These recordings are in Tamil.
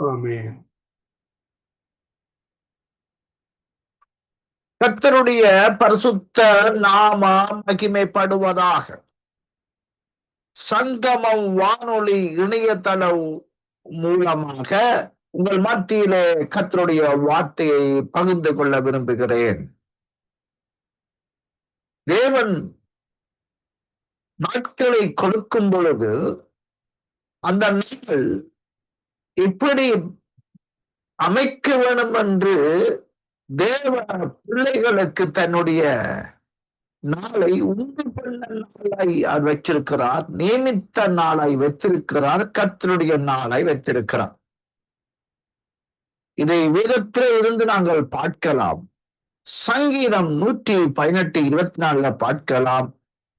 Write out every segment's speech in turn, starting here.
ஆமென். கர்த்தருடைய பரிசுத்த நாமம் மகிமைப்படுவதாக. சங்கமம் வானொலி இணையதளம் மூலமாக உங்கள் மத்தியிலே கர்த்தருடைய வார்த்தையை பகிர்ந்து கொள்ள விரும்புகிறேன். தேவன் நாட்களை கொடுக்கும் பொழுது அந்த நாட்கள் எப்படி அமைக்க வேண்டும் என்று தேவ பிள்ளைகளுக்கு தன்னுடைய நாளை உண்டு பண்ண நாளாய் அவர் வச்சிருக்கிறார், நியமித்த நாளாய் வைத்திருக்கிறார், கர்த்தருடைய நாளாய் வைத்திருக்கிறார். இதை வேதத்திலே இருந்து நாங்கள் பார்க்கலாம். சங்கீதம் 118:24 பார்க்கலாம்.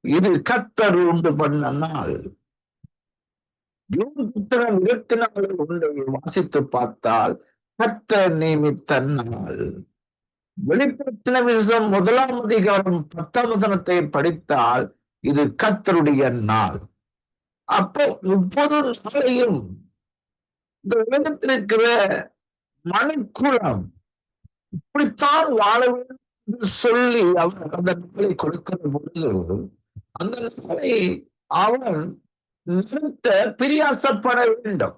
இது கர்த்தர் உண்டு பண்ண நாள். யோபு புத்தகம் 24 வாசித்து பார்த்தால் கர்த்தர் நியமித்த நாள். வெளிப்படுத்தின விசேஷம் 1 அதிகாரம் 10 படித்தால் இது கர்த்தருடைய நாள். அப்போ 30 நாளையும் இந்த உலகத்தில் இருக்கிற மனுக்குலம் இப்படித்தான் வாழ வேண்டும் என்று சொல்லி அவர் அந்த நாளை கொடுக்கிற பொழுது அந்த நாளை அவன் நிறுத்த பிரியாசப்பட வேண்டும்.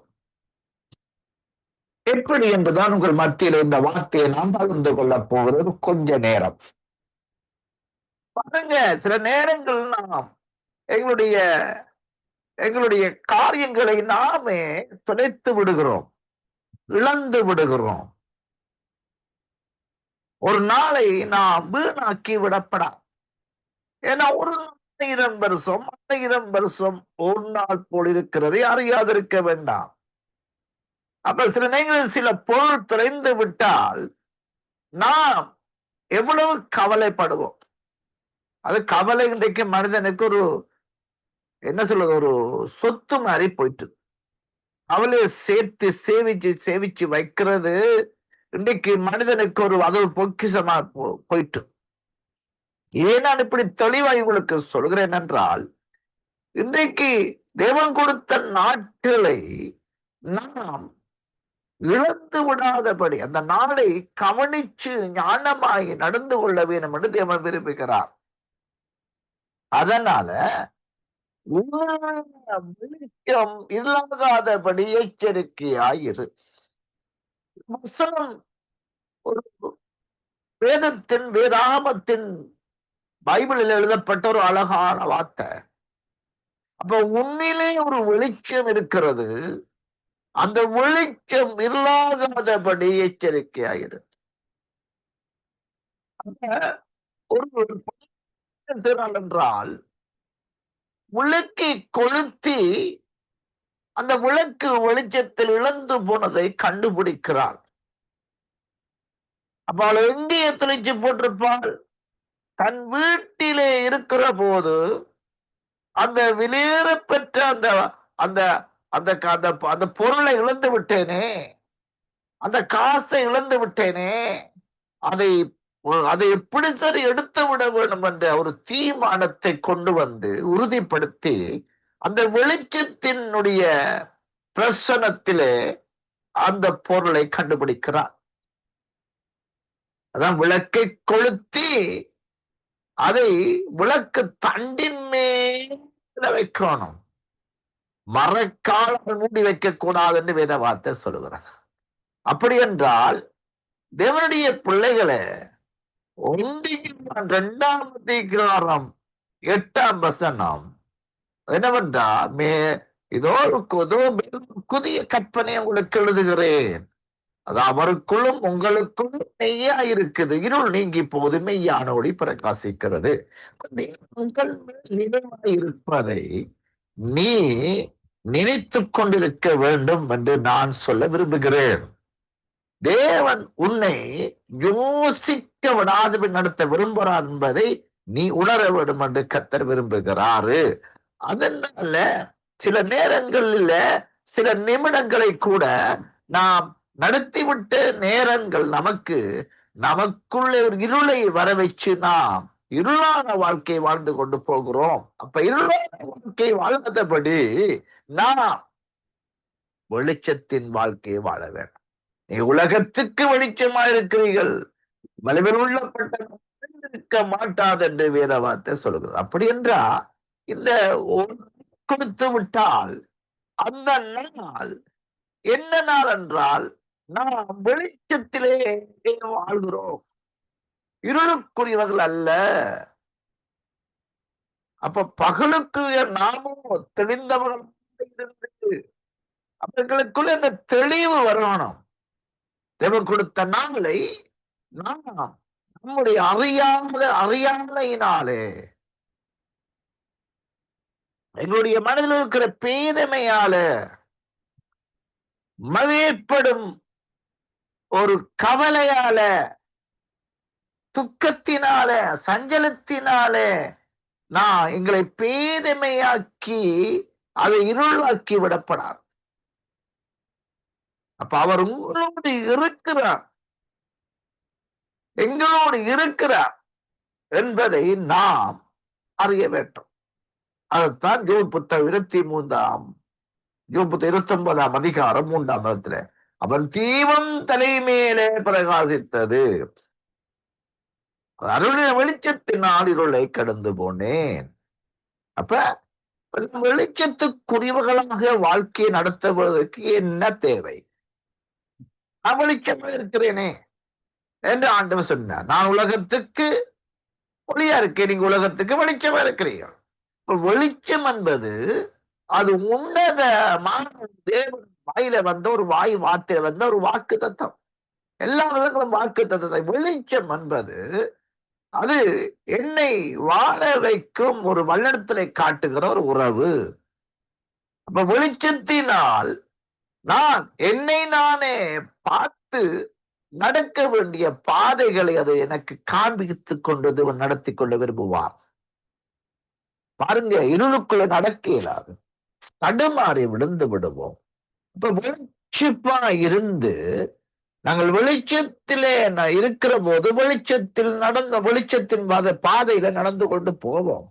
எப்படி என்றுதான் உங்கள் மத்தியில் இந்த வார்த்தையை நாம் பகிர்ந்து கொள்ள போகிறது. கொஞ்ச நேரம் பாருங்க. சில நேரங்கள் நாம் எங்களுடைய காரியங்களை நாமே தொலைத்து விடுகிறோம், இழந்து விடுகிறோம். ஒரு நாளை நாம் வீணாக்கி விடப்படாம். ஏன்னா 1000 வருஷம் 1000 வருஷம் ஒரு நாள் போல் இருக்கிறதை அறியாதிருக்க வேண்டாம். அப்ப சில நேரங்களில் சில பொருள் தொலைந்து விட்டால் நாம் எவ்வளவு கவலைப்படுவோம். அது கவலை இன்றைக்கு மனிதனுக்கு ஒரு என்ன சொல்றது, ஒரு சொத்து மாதிரி போயிட்டு கவலையை சேர்த்து சேவிச்சு வைக்கிறது இன்றைக்கு மனிதனுக்கு அது ஒரு பொக்கிஷமா போயிட்டு. ஏன் நான் இப்படி தெளிவாய் உங்களுக்கு சொல்கிறேன் என்றால், இன்றைக்கு தேவன் கொடுத்த நாட்களை நாம் இழந்து விடாதபடி அந்த நாளை கவனிச்சு ஞானமாய் நடந்து கொள்ள வேண்டும் என்று தேவன் விரும்புகிறார். அதனால வெளிச்சம் இல்லாதபடி எச்சரிக்கையாயிரு. வசனம் ஒரு வேதாகமத்தின் பைபிளில் எழுதப்பட்ட ஒரு அழகான வார்த்தை. அப்ப உண்மையிலே ஒரு வெளிச்சம் இருக்கிறது, அந்த வெளிச்சம் இல்லாதபடி எச்சரிக்கையாயிரு. ஒரு என்றால் விளக்கை கொளுத்தி அந்த விளக்கு வெளிச்சத்தில் இழந்து போனதை கண்டுபிடிக்கிறார். அப்ப அவள் எங்கே தொலைச்சு போட்டிருப்பாள்? தன் வீட்டிலே இருக்கிற போது அந்த விலையேற பெற்ற அந்த அந்த அந்த அந்த பொருளை இழந்து விட்டேனே, அந்த காசை இழந்து விட்டேனே, அதை எப்படி சரி எடுத்து விட வேண்டும் என்ற ஒரு தீர்மானத்தை கொண்டு வந்து உறுதிப்படுத்தி அந்த வெளிச்சத்தினுடைய பிரசனத்திலே அந்த பொருளை கண்டுபிடிக்கிறார். அதான் விளக்கை கொளுத்தி அதை விளக்கு தண்டின் மேல வைக்கணும், மரக்கால் மூடி வைக்க கூடாது என்று வேத வார்த்தை சொல்லுகிறார். அப்படி என்றால் தேவனுடைய பிள்ளைகளை 2 என்னவென்றா இதோ புதிய கற்பனை உங்களுக்கு எழுதுகிறேன், அது அவருக்குள்ளும் உங்களுக்குள்ளும் மெய்யா இருக்குது, இருள் நீங்கி போது மெய்யான ஒளி பிரகாசிக்கிறது. இருப்பதை நீ நினைத்து கொண்டிருக்க வேண்டும் என்று நான் சொல்ல விரும்புகிறேன். தேவன் உன்னை யோசிக்க விடாது நடத்த விரும்புகிறார் என்பதை நீ உணர வேண்டும் என்று கர்த்தர் விரும்புகிறாரு. அதனால சில நேரங்களில் சில நிமிடங்களை கூட நாம் நடத்திவிட்ட நேரங்கள் நமக்குள்ளே ஒரு இருளை வர வச்சு நாம் இருளான வாழ்க்கை வாழ்ந்து கொண்டு போகிறோம். அப்ப இருளான வாழ்க்கை வாழ்ந்தபடி நாம் வெளிச்சத்தின் வாழ்க்கையை வாழ வேண்டும். நீ உலகத்துக்கு வெளிச்சமா இருக்கிறீர்கள், வலுவில் உள்ளப்பட்ட இருக்க மாட்டாது என்று வேத வார்த்தை சொல்லுகிறது. அப்படி என்றா இந்த கொடுத்து விட்டால் அந்த நாள் என்ன நாள் என்றால், நாம் வெளிச்சத்திலே வாழ்கிறோம், இருளுக்குரியவர்கள் அல்ல. அப்ப பகலுக்குரிய நாமும் தெளிந்தவர்கள் இருந்து அவர்களுக்குள்ள இந்த தெளிவு வரணும். தேவன் கொடுத்த நாளை நாம் நம்முடைய அறியாமையினாலே, எங்களுடைய மனதில் இருக்கிற பேதமையால, மதியப்படும் ஒரு கவலையால, துக்கத்தினால, சஞ்சலத்தினாலே நான் எங்களை பேதமையாக்கி அதை இருளாக்கி விடப்படாது. அப்ப அவர் உங்களோடு இருக்கிறார், எங்களோடு இருக்கிறார் என்பதை நாம் அறிய வேண்டும். அதைத்தான் யோபு புத்தகம் 29 அதிகாரம் 3ஆம் வசனத்திலே, அவன் தீபம் தலைமேலே பிரகாசித்தது, அருளின வெளிச்சத்தினால் இருளை கடந்து போனேன். அப்ப வெளிச்சத்துக்குரியவர்களாக வாழ்க்கையை நடத்துவதற்கு என்ன தேவை? நான் வெளிச்சமா இருக்கிறேனே என்று ஆண்டவர் சொன்னார். நான் உலகத்துக்கு ஒளியா இருக்கேன், நீங்க உலகத்துக்கு வெளிச்சமா இருக்கிறீர்கள். வெளிச்சம் என்பது அது உன்னதமான தேவன் வாயில வந்த ஒரு வார்த்தையில வந்த ஒரு வாக்கு தத்துவம். எல்லா விதங்களும் வாக்கு தத்துவத்தை. வெளிச்சம் என்பது அது என்னை வாழ வைக்கும் ஒரு வல்லடத்திலே காட்டுகிற ஒரு உறவு. அப்ப வெளிச்சத்தினால் நான் என்னை நானே பார்த்து நடக்க வேண்டிய பாதைகளை அது எனக்கு காண்பித்துக் கொண்டது நடத்தி கொள்ள விரும்புவார். பாருங்க, இருளுக்குள்ள நடக்க இயலாது, தடுமாறி விழுந்து விடுவோம். இப்ப வெளிச்சமா இருந்து நாங்கள் வெளிச்சத்திலே இருக்கிற போது வெளிச்சத்தின் பாதையில நடந்து கொண்டு போவோம்.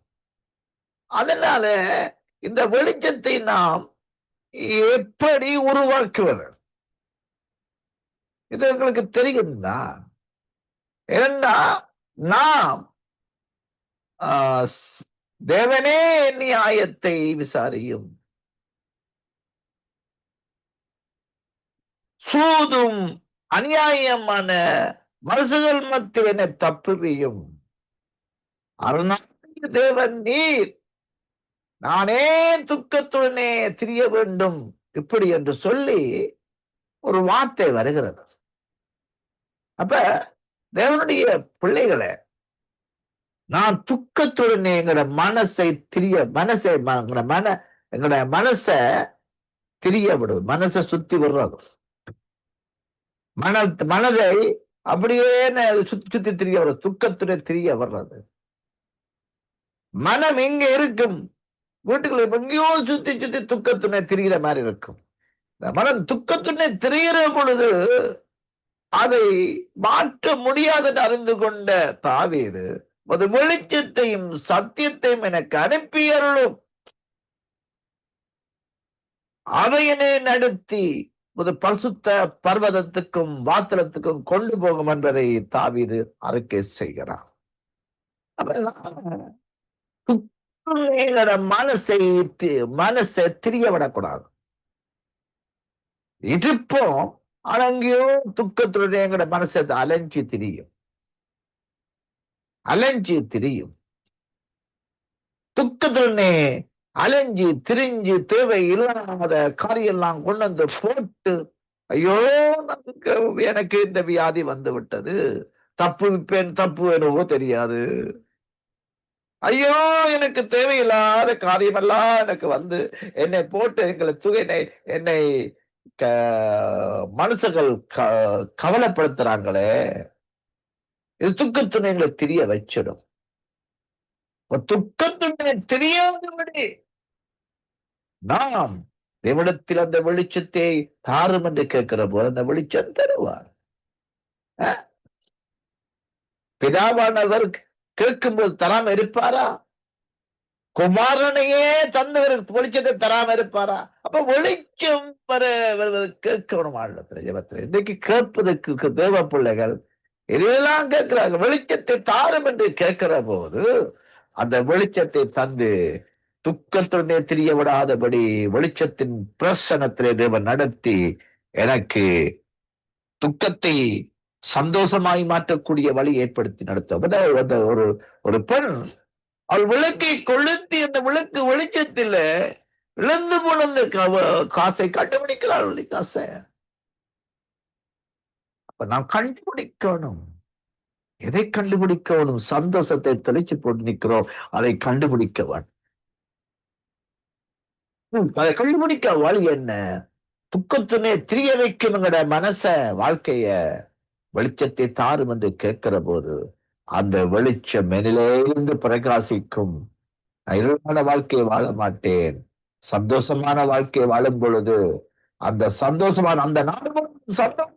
அதனால இந்த வெளிச்சத்தை நாம் எப்படி உருவாக்குவது, இது எங்களுக்கு தெரியும்னா, ஏன்னா நாம் தேவனே நியாயத்தை விசாரியும், சூதும் அநியாயமான மனசுகள் மத்தியில் என்னை தப்புவியும், அருணாகிய தேவன் நீர், நானே துக்கத்துடனே திரிய வேண்டும், இப்படி என்று சொல்லி ஒரு வார்த்தை வருகிறது. அப்ப தேவனுடைய பிள்ளைகளை நான் துக்கத்துடனே எங்களோட மனசை திரிய விடும், மனசை சுத்தி விடுறது, மனதை அப்படியே சுத்தி திரிய வர்றது, துக்கத்துடன் திரிய வர்றது. மனம் எங்க இருக்கும்? வீட்டுக்குள்ள எங்கேயோ சுத்தி துக்கத்துடனே திரிகிற மாதிரி இருக்கும். மனம் துக்கத்துடனே திரிகிற பொழுது அதை மாற்ற முடியாது அறிந்து கொண்ட தாவீது, அது வெளிச்சத்தையும் சத்தியத்தையும் எனக்கு அனுப்பியருளும், அவையனே நடத்தி ஒரு பரிசுத்த பர்வதத்துக்கும் வாத்திரத்துக்கும் கொண்டு போகும் என்பதை தாவீது அறிக்கை செய்கிறார். மனசை திரிய விடக்கூடாது. இருப்போம், ஆனா எங்கேயோ துக்கத்துடைய எங்கட மனசை அலைஞ்சி திரியும். துக்கத்துடனே அலைஞ்சி திரிஞ்சு தேவை இல்லாத காரியெல்லாம் கொண்டு வந்து போட்டு, ஐயோ எனக்கு இந்த வியாதி வந்து விட்டது, தப்பு என்னவோ தெரியாது, ஐயோ எனக்கு தேவையில்லாத காரியமெல்லாம் எனக்கு வந்து என்னை போட்டு என்னை மனுஷர்கள் கவலைப்படுத்துறாங்களே, இது துக்கத்துணை எங்களை தெரிய வச்சிடும். துக்கத்துணை தெரியாதபடி நாம் தேவனிடத்தில் அந்த வெளிச்சத்தை தாரும் என்று கேட்கிற போது அந்த வெளிச்சம் தருவார். பிதாவானவர் கேட்கும்போது தராம இருப்பாரா? குமாரனையே தந்தவர் வெளிச்சத்தை தராம இருப்பாரா? அப்ப வெளிச்சம் வருவது கேட்கணும் ஆண்டவரே ஜெபத்தில். இன்னைக்கு கேட்பதற்கு தேவ பிள்ளைகள் இதையெல்லாம் கேட்கிறாங்க. வெளிச்சத்தை தாரும் என்று கேட்கிற போது அந்த வெளிச்சத்தை தந்து துக்கத்துடனே தெரிய விடாதபடி வெளிச்சத்தின் பிரசனத்திலே தேவன் நடத்தி எனக்கு துக்கத்தை சந்தோஷமாய் மாற்றக்கூடிய வழி ஏற்படுத்தி நடத்தும். அந்த ஒரு ஒரு பெண் அவள் விளக்கை கொளுத்தி அந்த விளக்கு வெளிச்சத்தில் இழந்து போன அந்த காசை கண்டுபிடிக்கிறாள். காசை அப்ப நாம் கண்டுபிடிக்கணும். எதை கண்டுபிடிக்கணும்? சந்தோஷத்தை தெளிச்சு போட்டு நிற்கிறோம், அதை கண்டுபிடிக்க வேண்டும். அதை கண்டுபிடிக்க வழி என்ன? துக்கத்துனே திரிய வைக்கும் எங்கட மனச வாழ்க்கைய வெளிச்சத்தை தாரும் என்று கேட்கிற போது அந்த வெளிச்சம் மெனிலிருந்து பிரகாசிக்கும். இருளான வாழ்க்கையை வாழ மாட்டேன், சந்தோஷமான வாழ்க்கையை வாழும் பொழுது அந்த சந்தோஷமான அந்த நாடு சந்தோஷம்.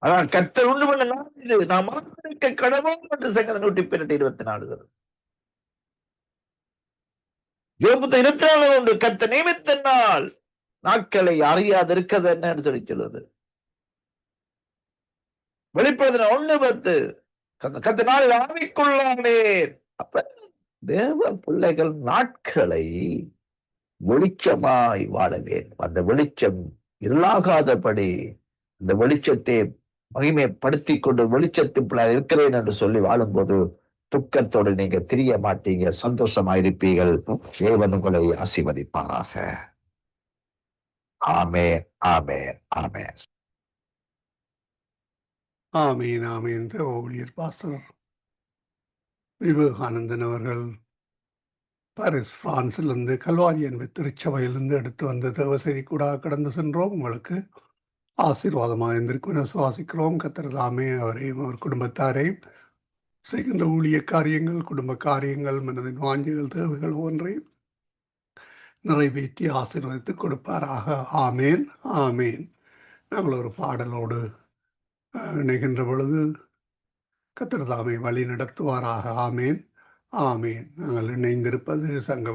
அதான் கர்த்தர் உண்டு பண்ண நாள் இது, நாம் மறந்திருக்க கடவுள் என்று சங்கீதம் 124 யோபு 24 உண்டு. கர்த்தர் நியமித்த நாள் நாட்களை அறியாதிருக்கிறது என்னன்னு சொல்லி சொல்லுது. வெளிப்படுத்தின 1:10 கர்த்தர் நாளில் ஆவிக்குள்ளானேன். அப்ப தேவ பிள்ளைகள் நாட்களை வெளிச்சமாய் வாழவேன். அந்த வெளிச்சம் இருளாகாதபடி இந்த வெளிச்சத்தை மகிமைப்படுத்திக் கொண்டு வெளிச்சத்தின் பிள்ளை இருக்கிறேன் என்று சொல்லி வாழும்போது துக்கத்தோடு நீங்க திரிய மாட்டீங்க, சந்தோஷமாயிருப்பீர்கள். தேவன் உங்களை ஆசீர்வதிப்பாராக. ஆமென், ஆமென், ஆமென். ஆமீன், ஆமீன். ஊழியர் பாஸ்டர் விவேகானந்தன் அவர்கள் பாரிஸ் பிரான்சிலிருந்து கல்வாரி என்பது திருச்சபையிலிருந்து எடுத்து வந்த தேவ செய்தி கூட கடந்து சென்றோம். உங்களுக்கு ஆசீர்வாதமாக இருந்திருக்கும் சுவாசிக்கிறோம். கர்த்தர் தாமே அவரையும் அவர் குடும்பத்தாரையும் செய்கின்ற ஊழிய காரியங்கள், குடும்ப காரியங்கள், மனதின் வாஞ்சிகள், தேவைகள் ஒன்றையும் நிறைவேற்றி ஆசீர்வதித்து கொடுப்பாராக. ஆமேன், ஆமேன். நாங்கள் ஒரு பாடலோடு இணைகின்ற பொழுது கர்த்தர் தாமே வழி நடத்துவாராக. ஆமேன், ஆமேன். நாங்கள் இணைந்திருப்பது சங்கமம்